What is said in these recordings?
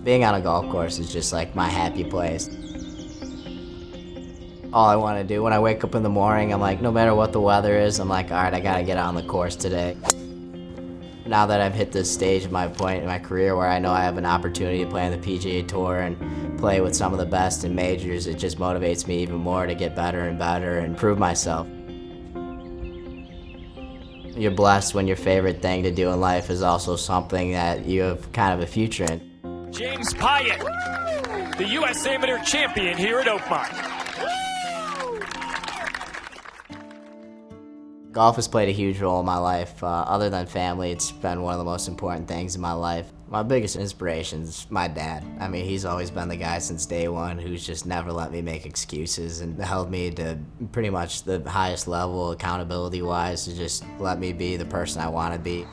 Being on a golf course is just like my happy place. All I want to do when I wake up in the morning, I'm like, no matter what the weather is, I'm like, all right, I gotta get on the course today. Now that I've hit this stage of my point in my career where I know I have an opportunity to play on the PGA Tour and play with some of the best in majors, it just motivates me even more to get better and better and prove myself. You're blessed when your favorite thing to do in life is also something that you have kind of a future in. James Piot, the U.S. Amateur champion here at Oakmont. Golf has played a huge role in my life. Other than family, it's been one of the most important things in my life. My biggest inspiration is my dad. I mean, he's always been the guy since day one who's just never let me make excuses and held me to pretty much the highest level accountability-wise to just let me be the person I want to be.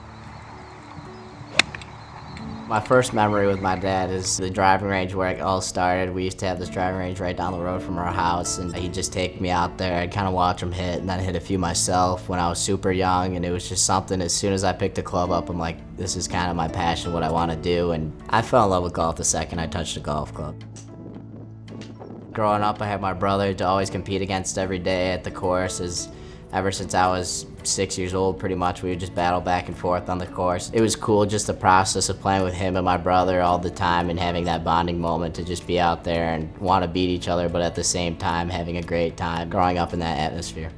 My first memory with my dad is the driving range where it all started. We used to have this driving range right down the road from our house, and he'd just take me out there. I'd kind of watch him hit, and then hit a few myself when I was super young, and it was just something, as soon as I picked the club up, I'm like, this is kind of my passion, what I want to do, and I fell in love with golf the second I touched a golf club. Growing up, I had my brother to always compete against every day at the course. Ever since I was 6 years old, pretty much, we would just battle back and forth on the course. It was cool, just the process of playing with him and my brother all the time and having that bonding moment to just be out there and want to beat each other, but at the same time having a great time growing up in that atmosphere.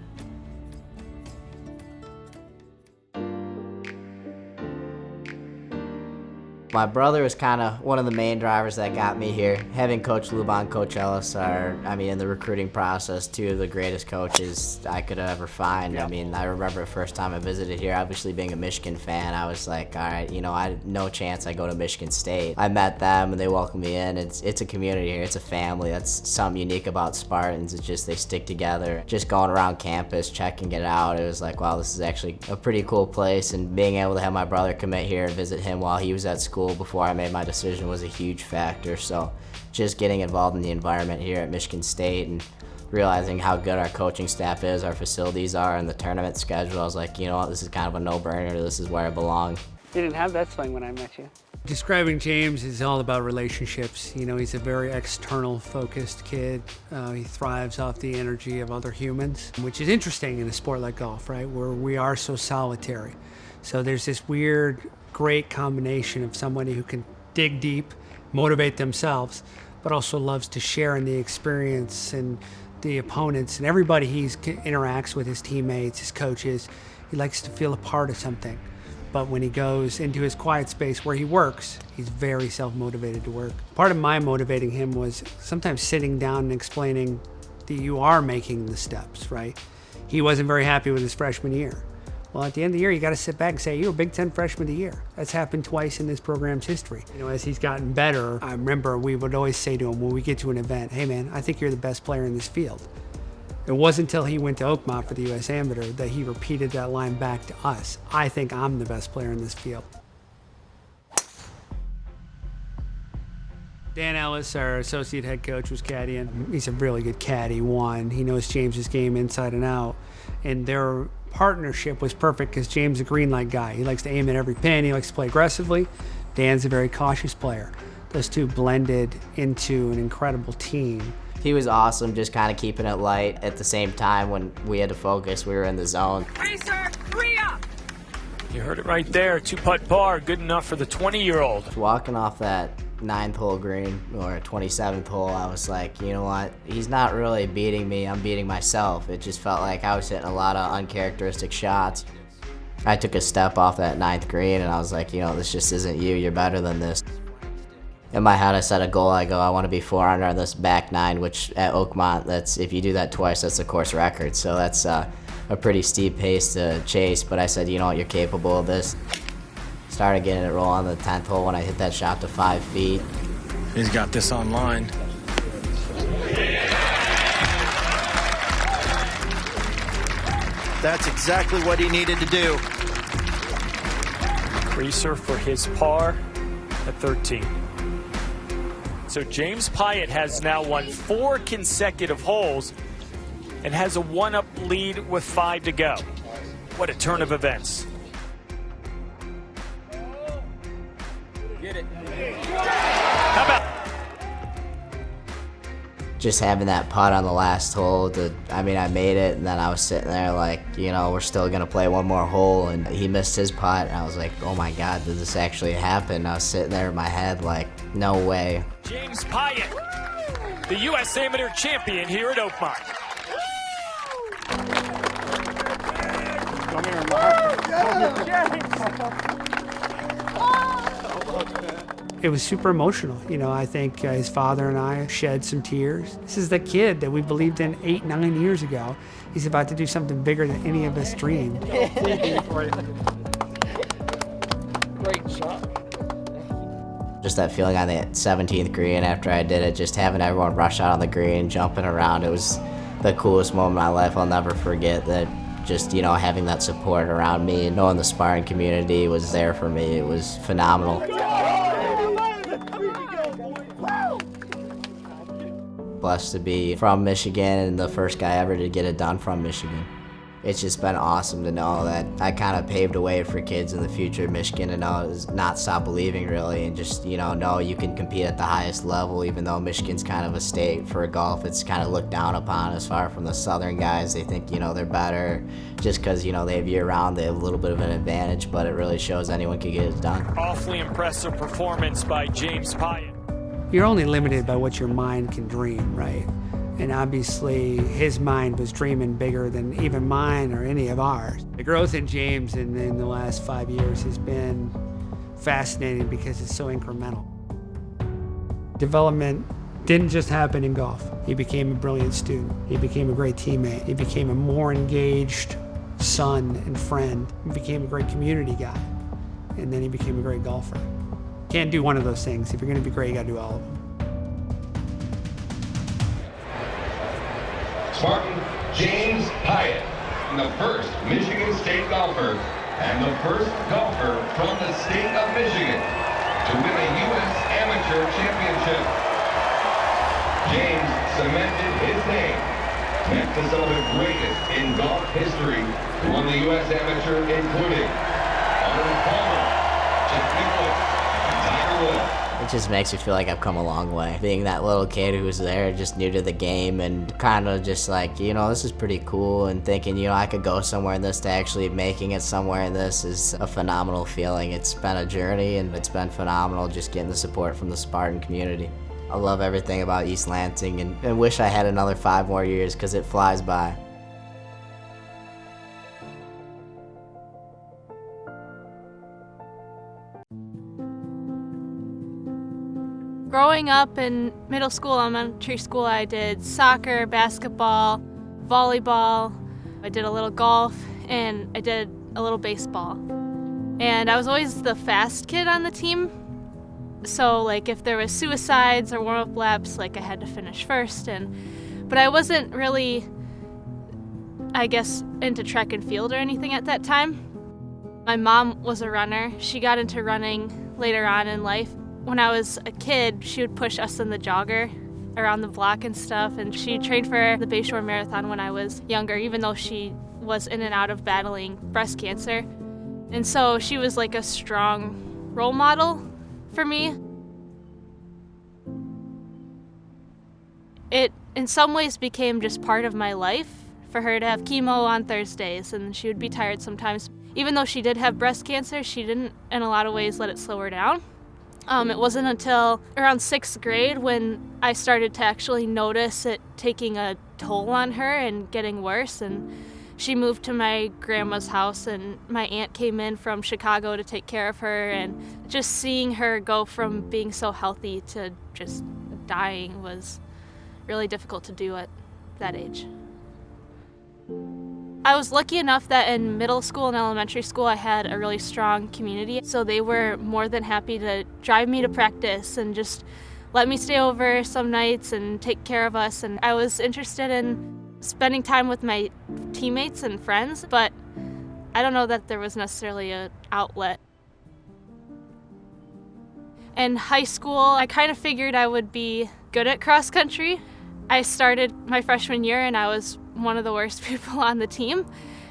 My brother was kind of one of the main drivers that got me here. Having Coach Luban and Coach Ellis are, in the recruiting process, two of the greatest coaches I could ever find. Yeah. I remember the first time I visited here, obviously being a Michigan fan, I was like, all right, I had no chance I go to Michigan State. I met them and they welcomed me in. It's a community here, it's a family. That's something unique about Spartans. It's just they stick together. Just going around campus, checking it out, it was like, wow, this is actually a pretty cool place. And being able to have my brother commit here and visit him while he was at school before I made my decision was a huge factor. So just getting involved in the environment here at Michigan State and realizing how good our coaching staff is, our facilities are, and the tournament schedule, I was like, you know what, this is kind of a no-brainer. This is where I belong. You didn't have that swing when I met you. Describing James is all about relationships. He's a very external focused kid. He thrives off the energy of other humans, which is interesting in a sport like golf, right? Where we are so solitary. So there's this weird, great combination of somebody who can dig deep, motivate themselves, but also loves to share in the experience and the opponents and everybody he interacts with, his teammates, his coaches. He likes to feel a part of something. But when he goes into his quiet space where he works, he's very self-motivated to work. Part of my motivating him was sometimes sitting down and explaining that you are making the steps, right? He wasn't very happy with his freshman year. Well, at the end of the year, you got to sit back and say, you're a Big Ten freshman of the year. That's happened twice in this program's history. As he's gotten better, I remember we would always say to him when we get to an event, hey man, I think you're the best player in this field. It wasn't until he went to Oakmont for the U.S. Amateur that he repeated that line back to us. I think I'm the best player in this field. Dan Ellis, our associate head coach, was caddying. He's a really good caddy, one. He knows James's game inside and out. And their partnership was perfect because James is a green light guy. He likes to aim at every pin. He likes to play aggressively. Dan's a very cautious player. Those two blended into an incredible team. He was awesome, just kind of keeping it light. At the same time, when we had to focus, we were in the zone. Racer, 3 up! You heard it right there. 2-putt par, good enough for the 20-year-old. Walking off that 9th hole green, or 27th hole, I was like, you know what? He's not really beating me, I'm beating myself. It just felt like I was hitting a lot of uncharacteristic shots. I took a step off that 9th green, and I was like, this just isn't you, you're better than this. In my head, I set a goal. I want to be 4 under on this back 9, which at Oakmont, if you do that twice, that's the course record. So that's a pretty steep pace to chase. But I said, you know what, you're capable of this. Started getting it rolling on the 10th hole when I hit that shot to 5 feet. He's got this online. That's exactly what he needed to do. Racer for his par at 13. So James Piot has now won 4 consecutive holes and has a 1-up lead with 5 to go. What a turn of events. Get it. How about Just having that putt on the last hole, I made it, and then I was sitting there like, we're still gonna play one more hole, and he missed his putt, and I was like, oh my God, did this actually happen? I was sitting there in my head like, no way. James Piot, the U.S. Amateur Champion here at Oakmont. It was super emotional. I think his father and I shed some tears. This is the kid that we believed in 8, 9 years ago. He's about to do something bigger than any of us dreamed. Great shot. Just that feeling on the 17th green after I did it, just having everyone rush out on the green, jumping around, it was the coolest moment of my life. I'll never forget that. Just, having that support around me, knowing the sparring community was there for me, it was phenomenal. Blessed to be from Michigan and the first guy ever to get it done from Michigan. It's just been awesome to know that I kind of paved a way for kids in the future of Michigan to not stop believing really, and just, know you can compete at the highest level. Even though Michigan's kind of a state for golf, it's kind of looked down upon as far from the southern guys. They think, they're better just because, they have year-round, they have a little bit of an advantage, but it really shows anyone can get it done. Awfully impressive performance by James Piot. You're only limited by what your mind can dream, right? And obviously, his mind was dreaming bigger than even mine or any of ours. The growth in James in the last 5 years has been fascinating because it's so incremental. Development didn't just happen in golf. He became a brilliant student. He became a great teammate. He became a more engaged son and friend. He became a great community guy. And then he became a great golfer. Can't do one of those things. If you're going to be great, you got to do all of them. Spartan James Piot, the first Michigan State golfer and the first golfer from the state of Michigan to win a U.S. Amateur Championship. James cemented his name next to some of the greatest in golf history who won the U.S. Amateur, including Arnold Palmer, Chip Nicklaus, and Tiger Woods. It just makes me feel like I've come a long way. Being that little kid who was there, just new to the game, and kind of just like, this is pretty cool, and thinking, I could go somewhere in this, to actually making it somewhere in this is a phenomenal feeling. It's been a journey, and it's been phenomenal just getting the support from the Spartan community. I love everything about East Lansing, and wish I had another 5 more years because it flies by. Growing up in middle school, elementary school, I did soccer, basketball, volleyball. I did a little golf, and I did a little baseball. And I was always the fast kid on the team. So like if there was suicides or warm-up laps, like I had to finish first. But I wasn't really, I guess, into track and field or anything at that time. My mom was a runner. She got into running later on in life. When I was a kid, she would push us in the jogger around the block and stuff, and she trained for the Bayshore Marathon when I was younger, even though she was in and out of battling breast cancer. And so she was like a strong role model for me. It, in some ways, became just part of my life for her to have chemo on Thursdays, and she would be tired sometimes. Even though she did have breast cancer, she didn't, in a lot of ways, let it slow her down. It wasn't until around 6th grade when I started to actually notice it taking a toll on her and getting worse. And she moved to my grandma's house, and my aunt came in from Chicago to take care of her. And just seeing her go from being so healthy to just dying was really difficult to do at that age. I was lucky enough that in middle school and elementary school I had a really strong community, so they were more than happy to drive me to practice and just let me stay over some nights and take care of us. And I was interested in spending time with my teammates and friends, but I don't know that there was necessarily an outlet. In high school, I kind of figured I would be good at cross country. I started my freshman year and I was one of the worst people on the team,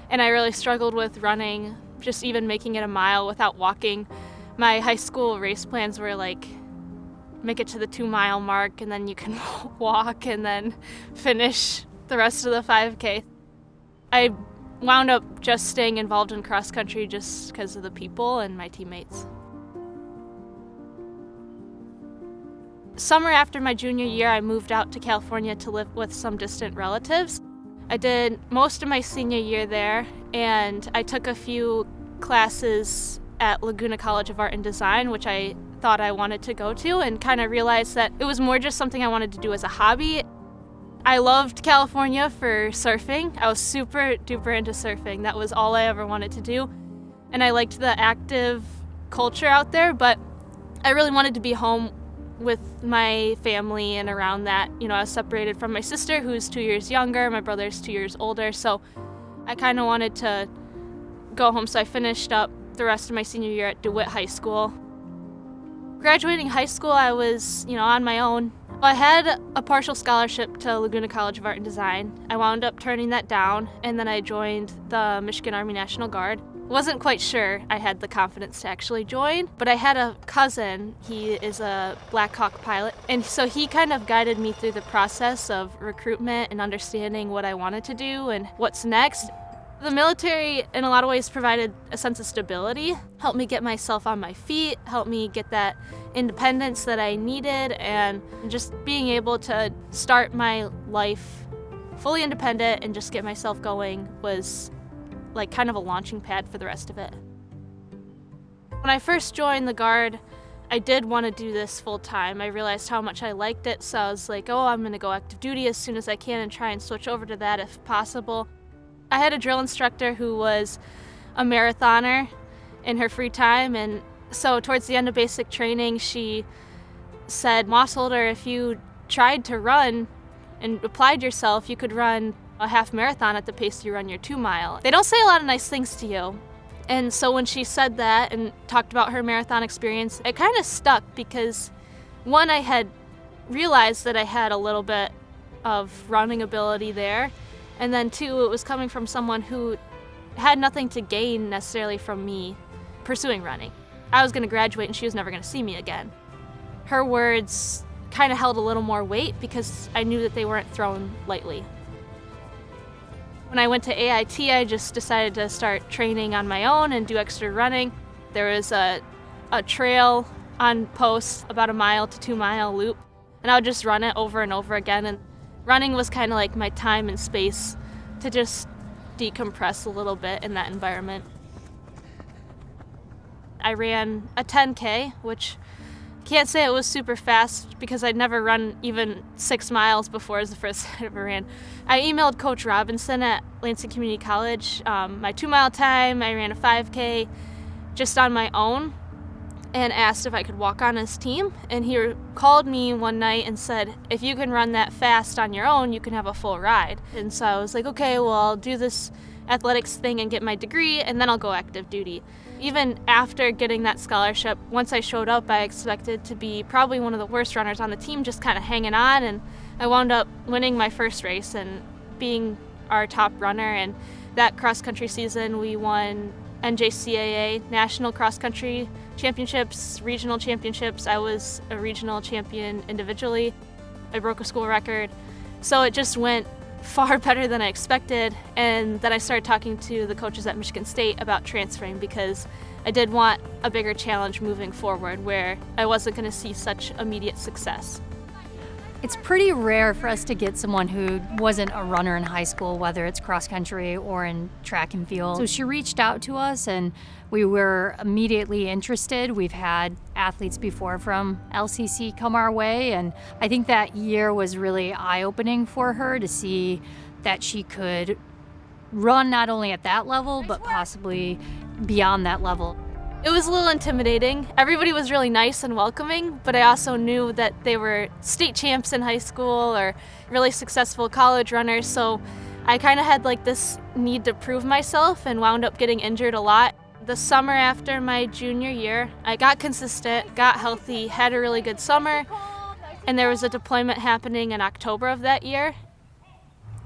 and I really struggled with running, just even making it a mile without walking. My high school race plans were like make it to the 2-mile mark, and then you can walk and then finish the rest of the 5K. I wound up just staying involved in cross country just because of the people and my teammates. Summer after my junior year, I moved out to California to live with some distant relatives. I did most of my senior year there, and I took a few classes at Laguna College of Art and Design, which I thought I wanted to go to, and kind of realized that it was more just something I wanted to do as a hobby. I loved California for surfing. I was super duper into surfing. That was all I ever wanted to do. And I liked the active culture out there, but I really wanted to be home with my family and around that. You know, I was separated from my sister, who's 2 years younger. My brother's 2 years older, so I kind of wanted to go home. So I finished up the rest of my senior year at DeWitt High School. Graduating high school, I was, on my own. I had a partial scholarship to Laguna College of Art and Design. I wound up turning that down, and then I joined the Michigan Army National Guard. Wasn't quite sure I had the confidence to actually join, but I had a cousin. He is a Black Hawk pilot, and so he kind of guided me through the process of recruitment and understanding what I wanted to do and what's next. The military, in a lot of ways, provided a sense of stability, helped me get myself on my feet, helped me get that independence that I needed, and just being able to start my life fully independent and just get myself going was like kind of a launching pad for the rest of it. When I first joined the Guard, I did want to do this full time. I realized how much I liked it, so I was like, I'm going to go active duty as soon as I can and try and switch over to that if possible. I had a drill instructor who was a marathoner in her free time, and so towards the end of basic training, she said, Mossholder, if you tried to run and applied yourself, you could run a half marathon at the pace you run your 2-mile. They don't say a lot of nice things to you. And so when she said that and talked about her marathon experience, it kind of stuck because, one, I had realized that I had a little bit of running ability there, and then two, it was coming from someone who had nothing to gain necessarily from me pursuing running. I was going to graduate and she was never going to see me again. Her words kind of held a little more weight because I knew that they weren't thrown lightly. When I went to AIT, I just decided to start training on my own and do extra running. There was a trail on post, about a 1 to 2 mile loop, and I would just run it over and over again. And running was kind of like my time and space to just decompress a little bit in that environment. I ran a 10K, which can't say it was super fast because I'd never run even 6 miles before as the first I ever ran. I emailed Coach Robinson at Lansing Community College my 2-mile time. I ran a 5K just on my own and asked if I could walk on his team. And he called me one night and said, if you can run that fast on your own, you can have a full ride. And so I was like, okay, well, I'll do this athletics thing and get my degree, and then I'll go active duty. Even after getting that scholarship, once I showed up, I expected to be probably one of the worst runners on the team, just kind of hanging on, and I wound up winning my first race and being our top runner. And that cross-country season, we won NJCAA National Cross Country Championships, regional championships. I was a regional champion individually. I broke a school record. So it just went far better than I expected, and then I started talking to the coaches at Michigan State about transferring because I did want a bigger challenge moving forward where I wasn't going to see such immediate success. It's pretty rare for us to get someone who wasn't a runner in high school, whether it's cross country or in track and field. So she reached out to us and we were immediately interested. We've had athletes before from LCC come our way, and I think that year was really eye-opening for her to see that she could run not only at that level, but possibly beyond that level. It was a little intimidating. Everybody was really nice and welcoming, but I also knew that they were state champs in high school or really successful college runners, so I kind of had like this need to prove myself and wound up getting injured a lot. The summer after my junior year, I got consistent, got healthy, had a really good summer, and there was a deployment happening in October of that year.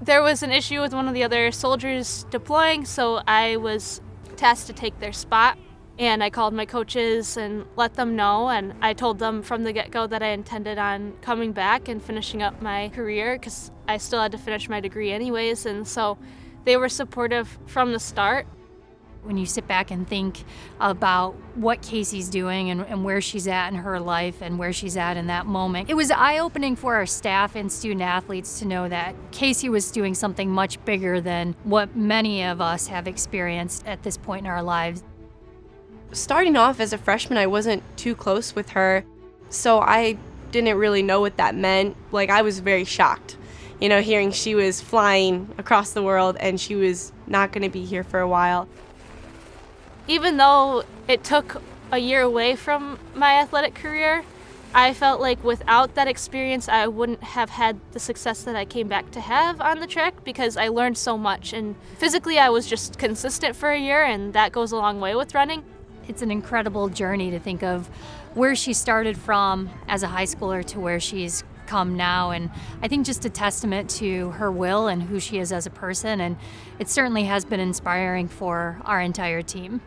There was an issue with one of the other soldiers deploying, so I was tasked to take their spot. And I called my coaches and let them know, and I told them from the get-go that I intended on coming back and finishing up my career because I still had to finish my degree anyways, and so they were supportive from the start. When you sit back and think about what Casey's doing and where she's at in her life and where she's at in that moment, it was eye-opening for our staff and student athletes to know that Casey was doing something much bigger than what many of us have experienced at this point in our lives. Starting off as a freshman, I wasn't too close with her, so I didn't really know what that meant. Like, I was very shocked, you know, hearing she was flying across the world and she was not going to be here for a while. Even though it took a year away from my athletic career, I felt like without that experience, I wouldn't have had the success that I came back to have on the track because I learned so much. And physically, I was just consistent for a year, and that goes a long way with running. It's an incredible journey to think of where she started from as a high schooler to where she's come now, and I think just a testament to her will and who she is as a person, and it certainly has been inspiring for our entire team.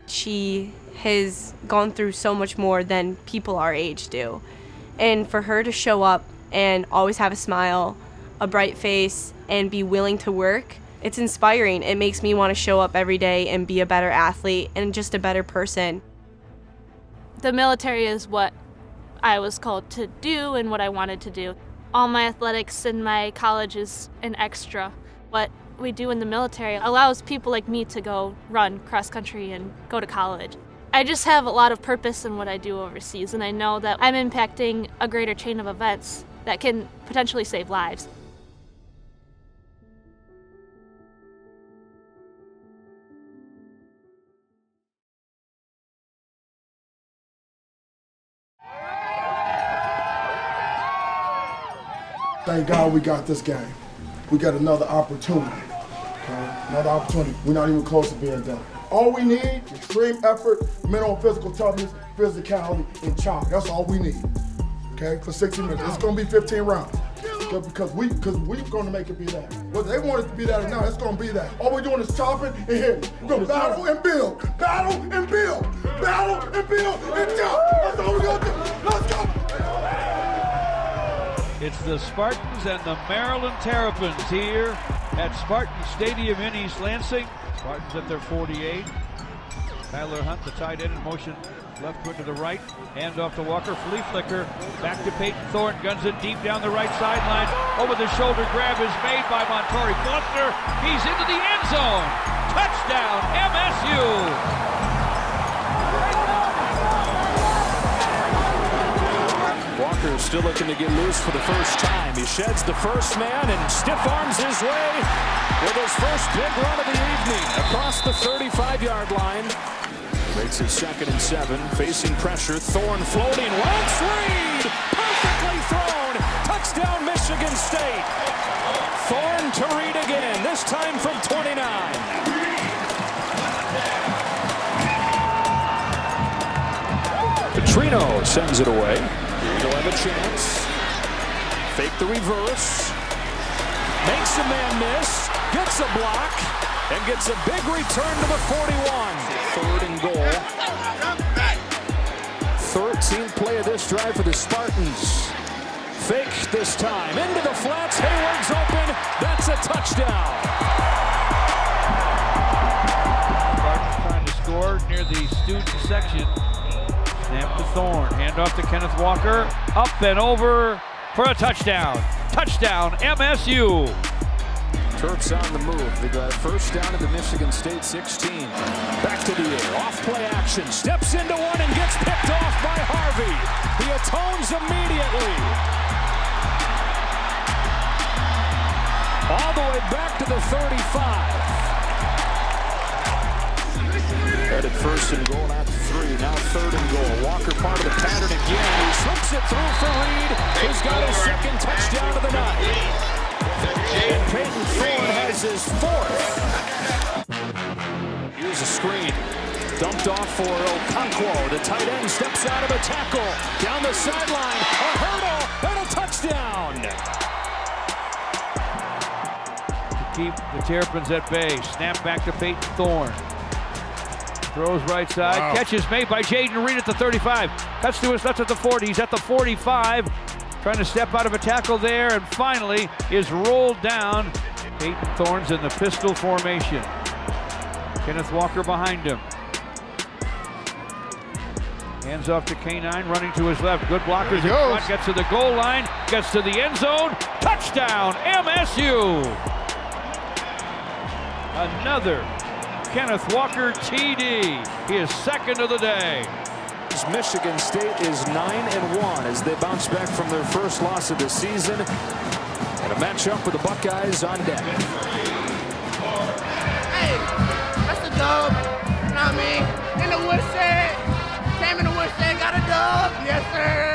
She has gone through so much more than people our age do, and for her to show up and always have a smile, a bright face, and be willing to work, it's inspiring. It makes me want to show up every day and be a better athlete and just a better person. The military is what I was called to do and what I wanted to do. All my athletics in my college is an extra. What we do in the military allows people like me to go run cross country and go to college. I just have a lot of purpose in what I do overseas, and I know that I'm impacting a greater chain of events that can potentially save lives. Thank God we got this game. We got another opportunity. Okay? Another opportunity. We're not even close to being done. All we need is extreme effort, mental and physical toughness, physicality, and chalk. That's all we need. Okay? For 60 minutes. It's gonna be 15 rounds. Because we're gonna make it be that. Whether they want it to be that or not, it's gonna be that. All we're doing is chopping and hitting. We're gonna battle and build. Battle and build. Battle and build and chop. That's all we're gonna do. Let's go. It's the Spartans and the Maryland Terrapins here at Spartan Stadium in East Lansing. Spartans at their 48. Tyler Hunt, the tight end, in motion left foot to the right. Hand off to Walker. Flea flicker. Back to Peyton Thorne. Guns it deep down the right sideline. Over the shoulder grab is made by Montori Foster. He's into the end zone. Touchdown, MSU. Walker is still looking to get loose for the first time. He sheds the first man and stiff arms his way with his first big run of the evening across the 35-yard line. Makes it 2nd and 7, facing pressure. Thorne floating, Lance Reed, perfectly thrown. Touchdown, Michigan State. Thorne to Reed again, this time from 29. Petrino sends it away. He'll have a chance. Fake the reverse. Makes a man miss. Gets a block. And gets a big return to the 41. 3rd and goal. 13th play of this drive for the Spartans. Fake this time. Into the flats. Hayward's open. That's a touchdown. Spartans trying to score near the student section. Snap to Thorne. Hand off to Kenneth Walker. Up and over for a touchdown. Touchdown, MSU. Terps on the move. They got first down at the Michigan State 16. Back to the air. Off play action. Steps into one and gets picked off by Harvey. He atones immediately. All the way back to the 35. Headed 1st and goal at 3. Now 3rd and goal. Walker part of the pattern again. He slips it through for Reed, who's got his 2nd touchdown of the night. And Peyton Thorne has his 4th. Here's a screen. Dumped off for Okonkwo. The tight end steps out of a tackle. Down the sideline. A hurdle and a touchdown. To keep the Terrapins at bay. Snap back to Peyton Thorne. Throws right side. Wow. Catch is made by Jaden Reed at the 35. Cuts to his left at the 40. He's at the 45. Trying to step out of a tackle there, and finally is rolled down. Peyton Thorne's in the pistol formation. Kenneth Walker behind him. Hands off to K9, running to his left. Good blockers in front. Gets to the goal line. Gets to the end zone. Touchdown, MSU! Another Kenneth Walker TD. He is second of the day. Michigan State is 9-1 as they bounce back from their first loss of the season. And a matchup with the Buckeyes on deck. Hey, that's the dub. You know what I mean? In the woodshed. Came in the woodshed, got a dub. Yes, sir.